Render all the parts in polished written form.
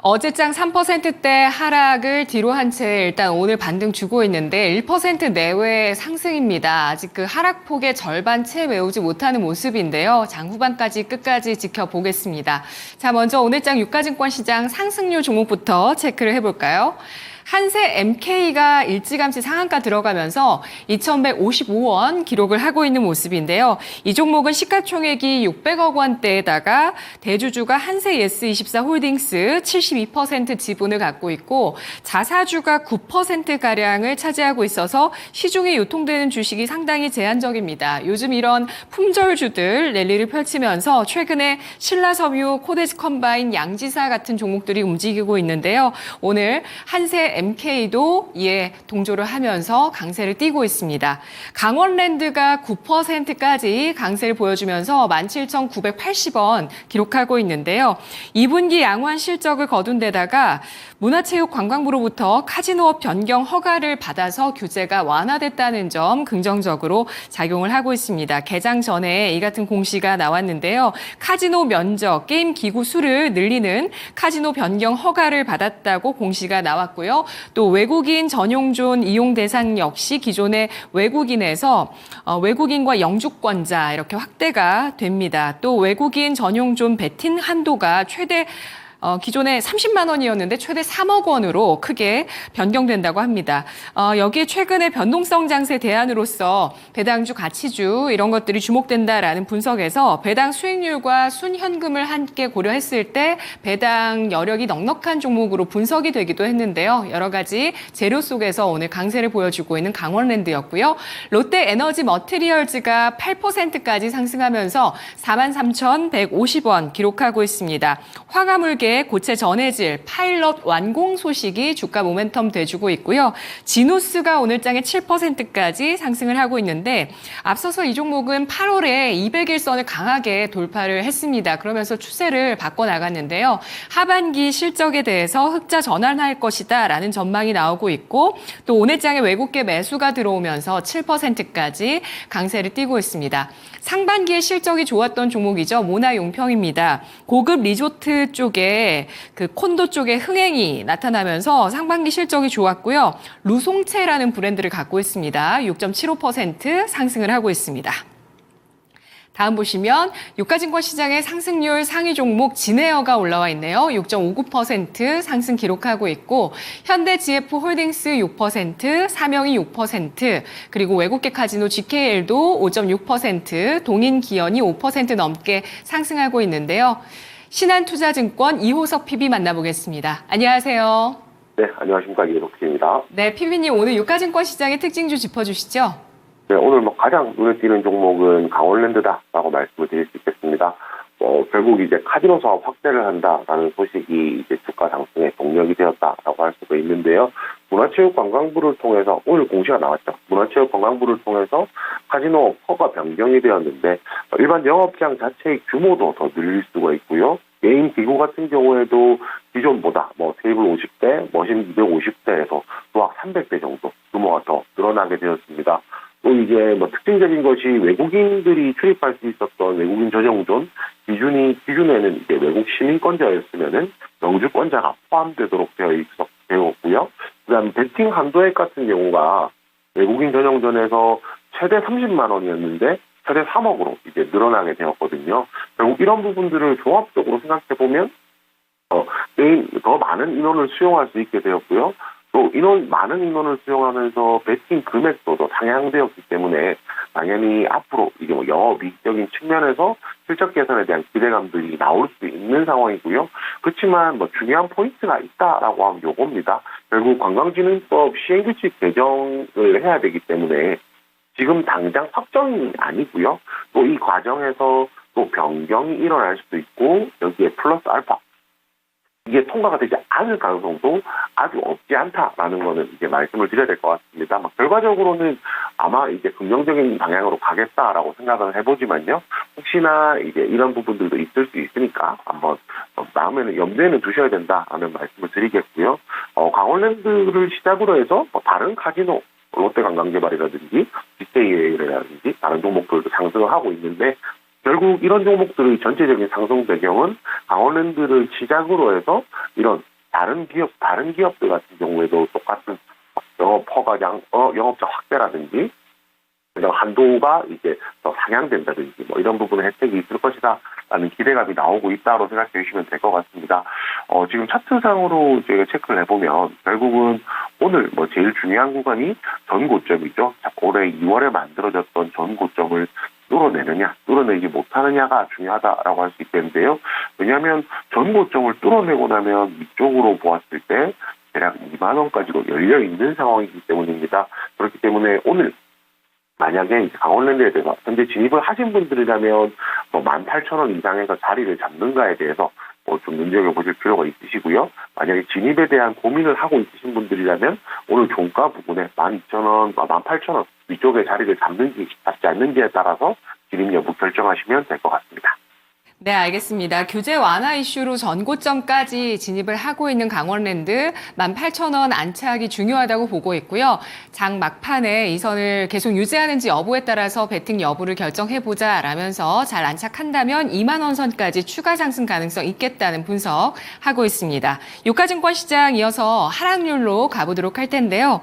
어제장 3%대 하락을 뒤로 한 채 일단 오늘 반등 주고 있는데 1% 내외의 상승입니다. 아직 그 하락폭의 절반 채 메우지 못하는 모습인데요. 장 후반까지 끝까지 지켜보겠습니다. 자, 먼저 오늘장 유가증권 시장 상승률 종목부터 체크를 해볼까요? 한세 MK가 일찌감치 상한가 들어가면서 2,155원 기록을 하고 있는 모습인데요. 이 종목은 시가총액이 600억 원대에다가 대주주가 한세 예스24 홀딩스 72% 지분을 갖고 있고 자사주가 9%가량을 차지하고 있어서 시중에 유통되는 주식이 상당히 제한적입니다. 요즘 이런 품절주들 랠리를 펼치면서 최근에 신라섬유, 코데스 컴바인, 양지사 같은 종목들이 움직이고 있는데요. 오늘 한세 MK도 이에 동조를 하면서 강세를 띠고 있습니다. 강원랜드가 9%까지 강세를 보여주면서 17,980원 기록하고 있는데요. 2분기 양호한 실적을 거둔 데다가 문화체육관광부로부터 카지노업 변경 허가를 받아서 규제가 완화됐다는 점 긍정적으로 작용을 하고 있습니다. 개장 전에 이 같은 공시가 나왔는데요. 카지노 면적, 게임 기구 수를 늘리는 카지노 변경 허가를 받았다고 공시가 나왔고요. 또 외국인 전용존 이용 대상 역시 기존의 외국인에서 외국인과 영주권자 이렇게 확대가 됩니다. 또 외국인 전용존 베팅 한도가 최대 기존에 30만 원이었는데 최대 3억 원으로 크게 변경된다고 합니다. 여기에 최근에 변동성 장세 대안으로서 배당주, 가치주 이런 것들이 주목된다라는 분석에서 배당 수익률과 순현금을 함께 고려했을 때 배당 여력이 넉넉한 종목으로 분석이 되기도 했는데요. 여러 가지 재료 속에서 오늘 강세를 보여주고 있는 강원랜드였고요. 롯데에너지 머티리얼즈가 8%까지 상승하면서 43,150원 기록하고 있습니다. 화가물계 고체 전해질 파일럿 완공 소식이 주가 모멘텀 돼주고 있고요. 지누스가 오늘장에 7%까지 상승을 하고 있는데 앞서서 이 종목은 8월에 200일선을 강하게 돌파를 했습니다. 그러면서 추세를 바꿔나갔는데요. 하반기 실적에 대해서 흑자 전환할 것이다 라는 전망이 나오고 있고 또 오늘장에 외국계 매수가 들어오면서 7%까지 강세를 띠고 있습니다. 상반기에 실적이 좋았던 종목이죠. 모나용평입니다. 고급 리조트 쪽에 그 콘도 쪽에 흥행이 나타나면서 상반기 실적이 좋았고요. 루송체라는 브랜드를 갖고 있습니다. 6.75% 상승을 하고 있습니다. 다음 보시면 유가증권 시장의 상승률 상위 종목 진에어가 올라와 있네요. 6.59% 상승 기록하고 있고 현대GF홀딩스 6%, 사명이 6%, 그리고 외국계 카지노 GKL도 5.6%, 동인기현이 5% 넘게 상승하고 있는데요. 신한투자증권 이호석 PB 만나보겠습니다. 안녕하세요. 네, 안녕하십니까. 이호석 PB입니다. 네, PB님 오늘 유가증권 시장의 특징주 짚어주시죠. 네, 오늘 가장 눈에 띄는 종목은 강원랜드다라고 말씀을 드릴 수 있겠습니다. 결국 이제 카지노 사업 확대를 한다라는 소식이 이제 주가 상승의 동력이 되었다라고 할 수도 있는데요. 문화체육관광부를 통해서 오늘 공시가 나왔죠. 문화체육관광부를 통해서 카지노 허가 변경이 되었는데 일반 영업장 자체의 규모도 더 늘릴 수가 있고요. 게임 기구 같은 경우에도 기존보다 테이블 50대, 머신 250대에서 도합 300대 정도 규모가 더 늘어나게 되었습니다. 또 이제 특징적인 것이 외국인들이 출입할 수 있었던 외국인 전용존 기준에는 이제 외국 시민권자였으면은 영주권자가 포함되도록 되었고요. 그다음 베팅 한도액 같은 경우가 외국인 전용존에서 최대 30만 원이었는데 최대 3억으로 이제 늘어나게 되었거든요. 결국 이런 부분들을 종합적으로 생각해 보면 더 많은 인원을 수용할 수 있게 되었고요. 또 많은 인원을 수용하면서 베팅 금액도 더 상향되었기 때문에 당연히 앞으로 이게 영업이익적인 측면에서 실적 개선에 대한 기대감들이 나올 수 있는 상황이고요. 그렇지만 중요한 포인트가 있다라고 하면 요겁니다. 결국 관광진흥법 시행규칙 개정을 해야 되기 때문에 지금 당장 확정이 아니고요. 또 이 과정에서 또 변경이 일어날 수도 있고 여기에 플러스 알파 이게 통과가 되지 않을 가능성도 아주 없지 않다라는 거는 이제 말씀을 드려야 될 것 같습니다. 결과적으로는 아마 이제 긍정적인 방향으로 가겠다라고 생각을 해보지만요. 혹시나 이제 이런 부분들도 있을 수 있으니까 한번 마음에는 염두에는 두셔야 된다라는 말씀을 드리겠고요. 강원랜드를 시작으로 해서 다른 카지노 롯데관광개발이라든지 GKL이라든지 다른 종목들도 상승을 하고 있는데 결국 이런 종목들의 전체적인 상승 배경은 강원랜드를 시작으로 해서 이런 다른 기업들 같은 경우에도 똑같은 영업적 확대라든지 이런 한도가 이제 더 상향된다든지 뭐 이런 부분의 혜택이 있을 것이다라는 기대감이 나오고 있다고 생각해 주시면 될 것 같습니다. 지금 차트상으로 저희가 체크를 해보면 결국은 오늘 뭐 제일 중요한 구간이 전 고점이죠. 올해 2월에 만들어졌던 전 고점을 뚫어내지 못하느냐가 중요하다라고 할 수 있겠는데요. 왜냐하면 전 고점을 뚫어내고 나면 위쪽으로 보았을 때 대략 2만 원까지도 열려 있는 상황이기 때문입니다. 그렇기 때문에 오늘 만약에 강원랜드에 대해서 현재 진입을 하신 분들이라면 18,000원 이상에서 자리를 잡는가에 대해서 좀 눈여겨보실 필요가 있으시고요. 만약에 진입에 대한 고민을 하고 있으신 분들이라면 오늘 종가 부분에 12,000원, 18,000원 위쪽에 자리를 잡는지 잡지 않는지에 따라서 진입 여부 결정하시면 될 것 같습니다. 네, 알겠습니다. 규제 완화 이슈로 전고점까지 진입을 하고 있는 강원랜드 18,000원 안착이 중요하다고 보고 있고요. 장 막판에 이 선을 계속 유지하는지 여부에 따라서 베팅 여부를 결정해보자 라면서 잘 안착한다면 2만 원 선까지 추가 상승 가능성 있겠다는 분석하고 있습니다. 유가증권 시장 이어서 하락률로 가보도록 할 텐데요.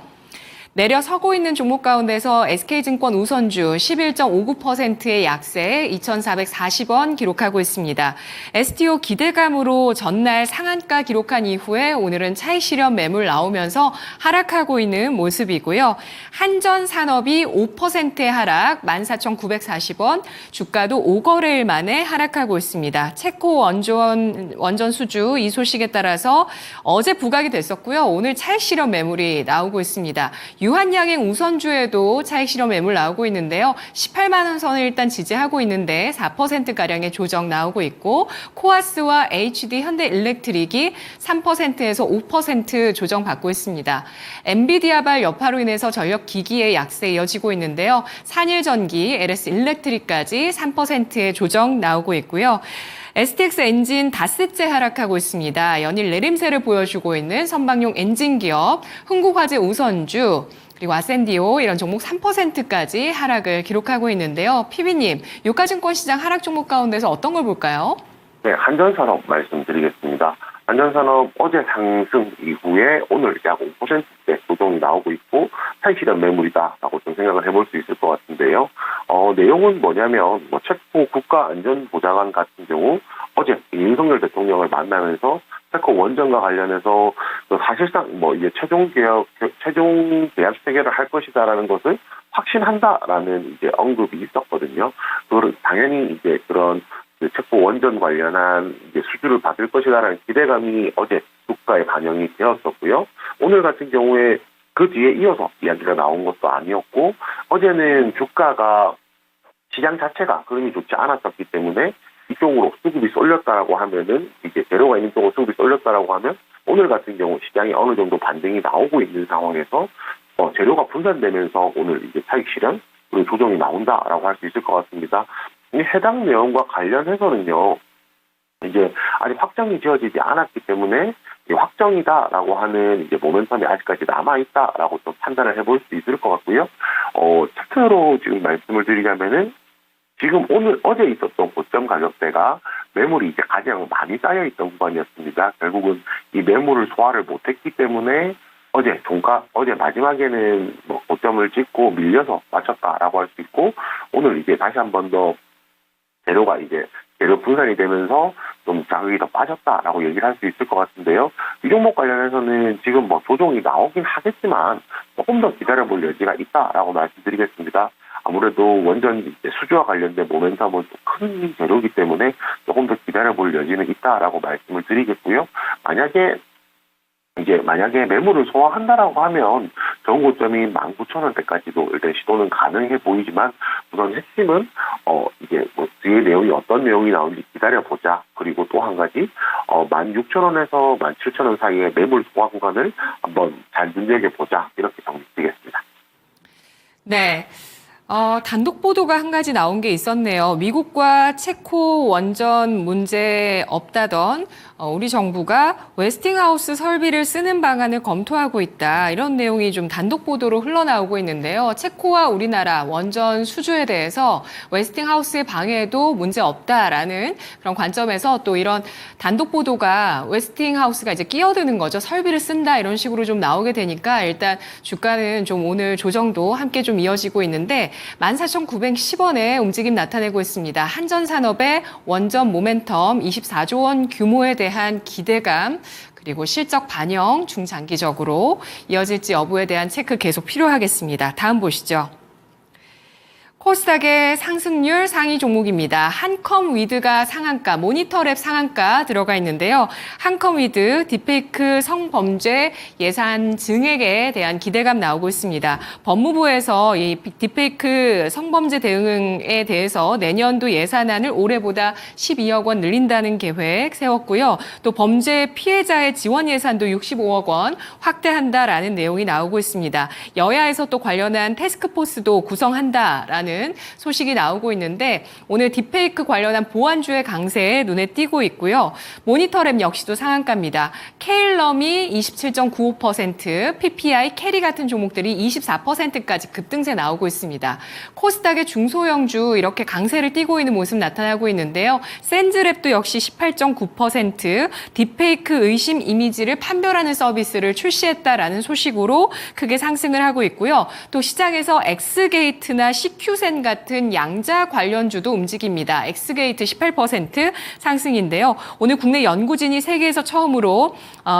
내려서고 있는 종목 가운데서 SK증권 우선주 11.59%의 약세 2,440원 기록하고 있습니다. STO 기대감으로 전날 상한가 기록한 이후에 오늘은 차익 실현 매물 나오면서 하락하고 있는 모습이고요. 한전산업이 5%의 하락 14,940원, 주가도 5거래일 만에 하락하고 있습니다. 체코 원전 수주 이 소식에 따라서 어제 부각이 됐었고요. 오늘 차익 실현 매물이 나오고 있습니다. 유한양행 우선주에도 차익 실현 매물 나오고 있는데요. 18만 원 선을 일단 지지하고 있는데 4%가량의 조정 나오고 있고 코아스와 HD 현대일렉트릭이 3%에서 5% 조정받고 있습니다. 엔비디아발 여파로 인해서 전력 기기의 약세 이어지고 있는데요. 산일전기, LS일렉트릭까지 3%의 조정 나오고 있고요. STX 엔진 닷새째 하락하고 있습니다. 연일 내림세를 보여주고 있는 선박용 엔진 기업, 흥국화재 우선주, 그리고 아센디오 이런 종목 3%까지 하락을 기록하고 있는데요. PB님, 유가증권 시장 하락 종목 가운데서 어떤 걸 볼까요? 네, 한전산업 말씀드리겠습니다. 한전산업 어제 상승 이후에 오늘 약 5%대 조정이 나오고 있고 차익 실현 매물이다라고 좀 생각을 해볼 수 있을 것 같은데요. 내용은 뭐냐면 체코 국가안전보좌관 같은 경우 어제 윤석열 대통령을 만나면서 체코 원전과 관련해서 사실상 이제 최종 계약 체결을 할 것이다라는 것을 확신한다라는 이제 언급이 있었거든요. 그걸 당연히 이제 그런 체코 원전 관련한 이제 수주를 받을 것이다라는 기대감이 어제 주가에 반영이 되었었고요. 오늘 같은 경우에 그 뒤에 이어서 이야기가 나온 것도 아니었고 어제는 주가가 시장 자체가 흐름이 좋지 않았었기 때문에 이쪽으로 수급이 쏠렸다라고 하면은 이제 재료가 있는 쪽으로 수급이 쏠렸다라고 하면 오늘 같은 경우 시장이 어느 정도 반등이 나오고 있는 상황에서 재료가 분산되면서 오늘 이제 차익 실현 그리고 조정이 나온다라고 할 수 있을 것 같습니다. 이 해당 내용과 관련해서는요, 이제 아직 확정이 지어지지 않았기 때문에 확정이다라고 하는 이제 모멘텀이 아직까지 남아있다라고 좀 판단을 해볼 수 있을 것 같고요. 차트로 지금 말씀을 드리자면은 지금 어제 있었던 고점 가격대가 매물이 이제 가장 많이 쌓여있던 구간이었습니다. 결국은 이 매물을 소화를 못했기 때문에 어제 마지막에는 고점을 찍고 밀려서 맞췄다라고 할 수 있고 오늘 이제 다시 한 번 더 재료 분산이 되면서 좀 자극이 더 빠졌다라고 얘기를 할 수 있을 것 같은데요. 이 종목 관련해서는 지금 조정이 나오긴 하겠지만 조금 더 기다려볼 여지가 있다라고 말씀드리겠습니다. 아무래도 원전 수주와 관련된 모멘텀은 큰 재료이기 때문에 조금 더 기다려볼 여지는 있다라고 말씀을 드리겠고요. 만약에 매물을 소화한다라고 하면 전고점인 19,000원대까지도 일단 시도는 가능해 보이지만 우선 핵심은 뒤에 내용이 어떤 내용이 나오는지 기다려보자. 그리고 또 한 가지 16,000원에서 17,000원 사이의 매물 소화 구간을 한번 잘 눈여겨보자. 이렇게 정리드리겠습니다. 네. 단독 보도가 한 가지 나온 게 있었네요. 미국과 체코 원전 문제 없다던 우리 정부가 웨스팅하우스 설비를 쓰는 방안을 검토하고 있다. 이런 내용이 좀 단독 보도로 흘러나오고 있는데요. 체코와 우리나라 원전 수주에 대해서 웨스팅하우스의 방해에도 문제 없다라는 그런 관점에서 또 이런 단독 보도가 웨스팅하우스가 이제 끼어드는 거죠. 설비를 쓴다 이런 식으로 좀 나오게 되니까 일단 주가는 좀 오늘 조정도 함께 좀 이어지고 있는데 14,910원의 움직임 나타내고 있습니다. 한전산업의 원전 모멘텀 24조 원 규모에 대한 기대감 그리고 실적 반영 중장기적으로 이어질지 여부에 대한 체크 계속 필요하겠습니다. 다음 보시죠. 코스닥의 상승률 상위 종목입니다. 한컴위드가 상한가, 모니터랩 상한가 들어가 있는데요. 한컴위드 딥페이크 성범죄 예산 증액에 대한 기대감 나오고 있습니다. 법무부에서 이 딥페이크 성범죄 대응에 대해서 내년도 예산안을 올해보다 12억 원 늘린다는 계획 세웠고요. 또 범죄 피해자의 지원 예산도 65억 원 확대한다라는 내용이 나오고 있습니다. 여야에서 또 관련한 태스크포스도 구성한다라는 소식이 나오고 있는데 오늘 딥페이크 관련한 보안주의 강세에 눈에 띄고 있고요. 모니터랩 역시도 상한가입니다. 케일럼이 27.95%, PPI, 캐리 같은 종목들이 24%까지 급등세 나오고 있습니다. 코스닥의 중소형주 이렇게 강세를 띠고 있는 모습 나타나고 있는데요. 센즈랩도 역시 18.9%, 딥페이크 의심 이미지를 판별하는 서비스를 출시했다라는 소식으로 크게 상승을 하고 있고요. 또 시장에서 엑스게이트나 CQ센 같은 양자 관련주도 움직입니다. 엑스게이트 18% 상승인데요. 오늘 국내 연구진이 세계에서 처음으로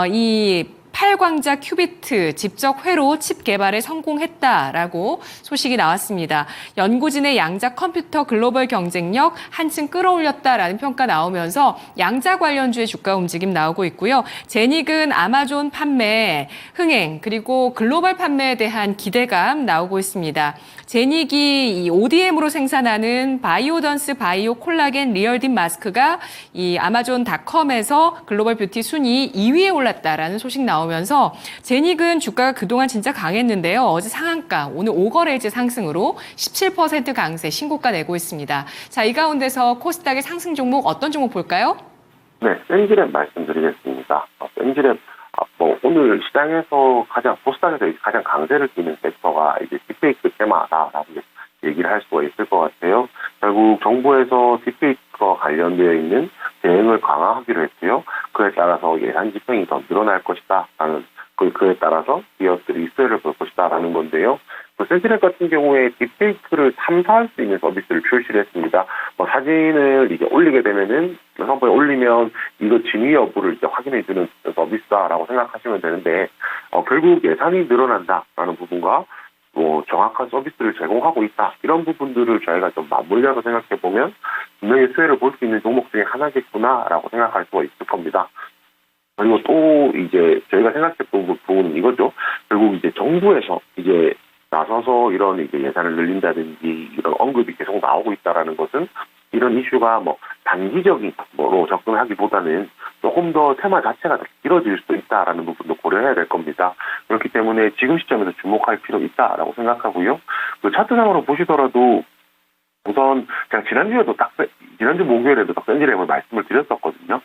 이 8광자 큐비트 집적 회로 칩 개발에 성공했다라고 소식이 나왔습니다. 연구진의 양자 컴퓨터 글로벌 경쟁력 한층 끌어올렸다라는 평가 나오면서 양자 관련주의 주가 움직임 나오고 있고요. 제닉은 아마존 판매 흥행 그리고 글로벌 판매에 대한 기대감 나오고 있습니다. 제닉이 이 ODM으로 생산하는 바이오던스 바이오 콜라겐 리얼딥 마스크가 이 아마존닷컴에서 글로벌 뷰티 순위 2위에 올랐다라는 소식 나오면서 제닉은 주가가 그동안 진짜 강했는데요. 어제 상한가, 오늘 5거래일째 상승으로 17% 강세 신고가 내고 있습니다. 자, 이 가운데서 코스닥의 상승 종목 어떤 종목 볼까요? 네, 센즈랩 말씀드리겠습니다. 센즈랩 오늘 시장에서 코스닥에서 가장 강세를 띠는 섹터가 이제 딥페이크 테마다라고 얘기를 할 수가 있을 것 같아요. 결국 정부에서 딥페이크와 관련되어 있는 대응을 강화하기로 했고요. 그에 따라서 예산 집행이 더 늘어날 것이다라는 그에 따라서 기업들이 수혜를 볼 것이다라는 건데요. 센즈랩 같은 경우에 딥페이크를 탐사할 수 있는 서비스를 출시를 했습니다. 사진을 이제 올리게 되면은 선보에 올리면 이거 진위 여부를 이제 확인해주는 서비스다라고 생각하시면 되는데 결국 예산이 늘어난다라는 부분과 정확한 서비스를 제공하고 있다 이런 부분들을 저희가 좀 맞물려서 생각해 보면 분명히 수혜를 볼 수 있는 종목 중에 하나겠구나라고 생각할 수가 있을 겁니다. 그리고 또 이제 저희가 생각해 본 부분은 이거죠. 결국 이제 정부에서 이제 나서서 이런 이제 예산을 늘린다든지 이런 언급이 계속 나오고 있다라는 것은 이런 이슈가 단기적인 로 접근하기보다는 조금 더 테마 자체가 더 길어질 수도 있다라는 부분도 고려해야 될 겁니다. 그렇기 때문에 지금 시점에서 주목할 필요 있다라고 생각하고요. 그 차트상으로 보시더라도 우선 제가 지난주 목요일에도 딱 센즈랩을 말씀을 드렸었거든요.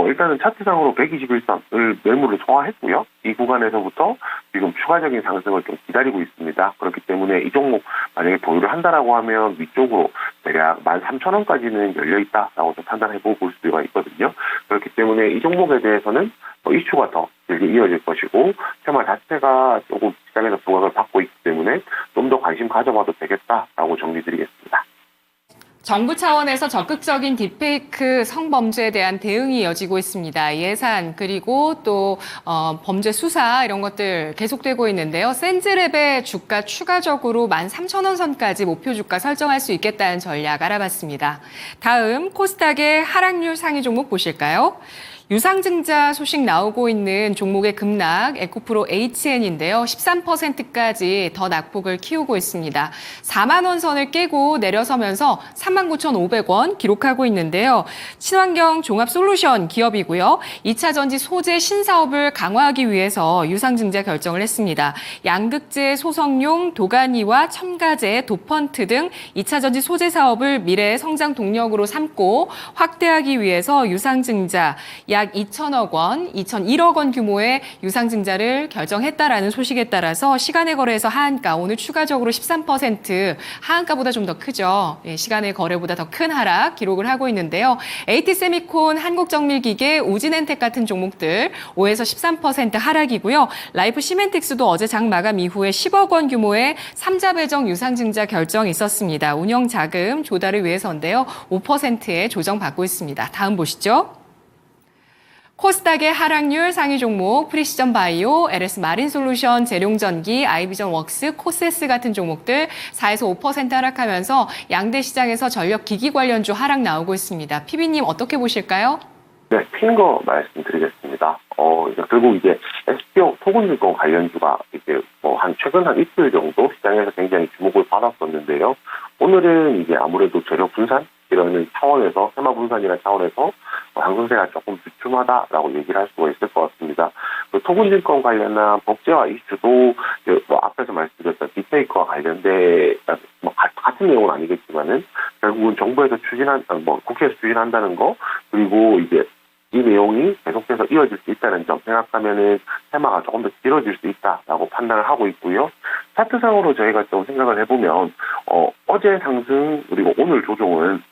일단은 차트상으로 121선을 매물을 소화했고요. 이 구간에서부터 지금 추가적인 상승을 좀 기다리고 있습니다. 그렇기 때문에 이 종목 만약에 보유를 한다라고 하면 위쪽으로 대략 13,000원까지는 열려있다라고 좀 판단해보고 볼 수가 있거든요. 그렇기 때문에 이 종목에 대해서는 이슈가 더 길게 이어질 것이고 테마 자체가 조금 시장에서 부각을 받고 있기 때문에 좀 더 관심 가져봐도 되겠다라고 정리드리겠습니다. 정부 차원에서 적극적인 딥페이크 성범죄에 대한 대응이 이어지고 있습니다. 예산 그리고 또 범죄 수사 이런 것들 계속되고 있는데요. 센즈랩의 주가 추가적으로 13,000원 선까지 목표 주가 설정할 수 있겠다는 전략 알아봤습니다. 다음 코스닥의 하락률 상위 종목 보실까요? 유상증자 소식 나오고 있는 종목의 급락 에코프로 HN인데요. 13%까지 더 낙폭을 키우고 있습니다. 4만 원 선을 깨고 내려서면서 39,500원 기록하고 있는데요. 친환경 종합솔루션 기업이고요. 2차 전지 소재 신사업을 강화하기 위해서 유상증자 결정을 했습니다. 양극재 소성용 도가니와 첨가제, 도펀트 등 2차 전지 소재 사업을 미래의 성장 동력으로 삼고 확대하기 위해서 유상증자 약 2천억 원, 2,001억 원 규모의 유상증자를 결정했다라는 소식에 따라서 시간의 거래에서 하한가, 오늘 추가적으로 13% 하한가보다 좀 더 크죠. 시간의 거래보다 더 큰 하락 기록을 하고 있는데요. AT세미콘, 한국정밀기계, 우진엔텍 같은 종목들 5에서 13% 하락이고요. 라이프 시멘틱스도 어제 장 마감 이후에 10억 원 규모의 3자 배정 유상증자 결정이 있었습니다. 운영 자금 조달을 위해서인데요. 5%의 조정받고 있습니다. 다음 보시죠. 코스닥의 하락률 상위 종목 프리시전 바이오, LS 마린솔루션, 재룡전기, 아이비전 웍스, 코세스 같은 종목들 4에서 5% 하락하면서 양대 시장에서 전력 기기 관련주 하락 나오고 있습니다. PB님 어떻게 보실까요? 네, 핀 거 말씀드리겠습니다. 이제 결국 이제 SPO 토군증권 관련주가 이제 최근 한 이틀 정도 시장에서 굉장히 주목을 받았었는데요. 오늘은 이제 아무래도 재료 분산 이런 차원에서 테마 분산이라는 차원에서 상승세가 조금 주춤하다라고 얘기를 할 수가 있을 것 같습니다. 그 토군증권 관련한 법제화 이슈도 앞에서 말씀드렸던 빅데이터와 관련된 같은 내용은 아니겠지만은 결국은 정부에서 국회에서 추진한다는 거 그리고 이제 이 내용이 계속해서 이어질 수 있다는 점 생각하면은 테마가 조금 더 길어질 수 있다라고 판단을 하고 있고요. 차트상으로 저희가 좀 생각을 해보면 어제 상승 그리고 오늘 조정은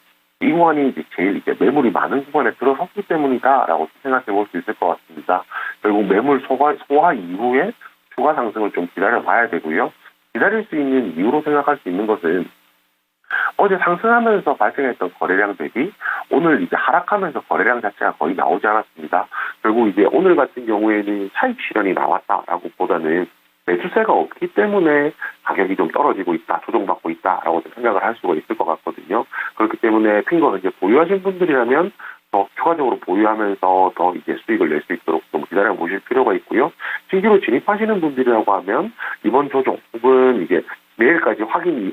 이 구간이 이제 제일 이제 매물이 많은 구간에 들어섰기 때문이다라고 생각해 볼 수 있을 것 같습니다. 결국 매물 소화 이후에 추가 상승을 좀 기다려 봐야 되고요. 기다릴 수 있는 이유로 생각할 수 있는 것은 어제 상승하면서 발생했던 거래량 대비 오늘 이제 하락하면서 거래량 자체가 거의 나오지 않았습니다. 결국 이제 오늘 같은 경우에는 차익 실현이 나왔다라고 보다는 매수세가 없기 때문에 가격이 좀 떨어지고 있다, 조정받고 있다라고 생각을 할 수가 있을 것 같거든요. 그렇기 때문에 핀거 이제 보유하신 분들이라면 더 추가적으로 보유하면서 더 이제 수익을 낼 수 있도록 좀 기다려 보실 필요가 있고요. 신규로 진입하시는 분들이라고 하면 이번 조정 혹은 이제 내일까지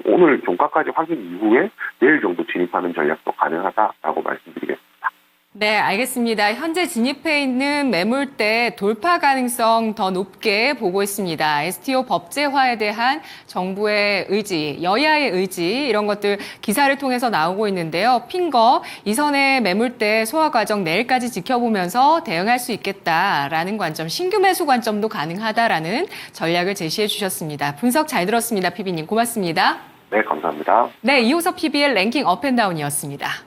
오늘 종가까지 확인 이후에 내일 정도 진입하는 전략도 가능하다라고 말씀드리겠습니다. 네, 알겠습니다. 현재 진입해 있는 매물대 돌파 가능성 더 높게 보고 있습니다. STO 법제화에 대한 정부의 의지, 여야의 의지 이런 것들 기사를 통해서 나오고 있는데요. 핀거 이선의 매물대 소화 과정 내일까지 지켜보면서 대응할 수 있겠다라는 관점, 신규 매수 관점도 가능하다라는 전략을 제시해 주셨습니다. 분석 잘 들었습니다. PB님 고맙습니다. 네, 감사합니다. 네, 이호섭 PB의 랭킹 업앤다운이었습니다.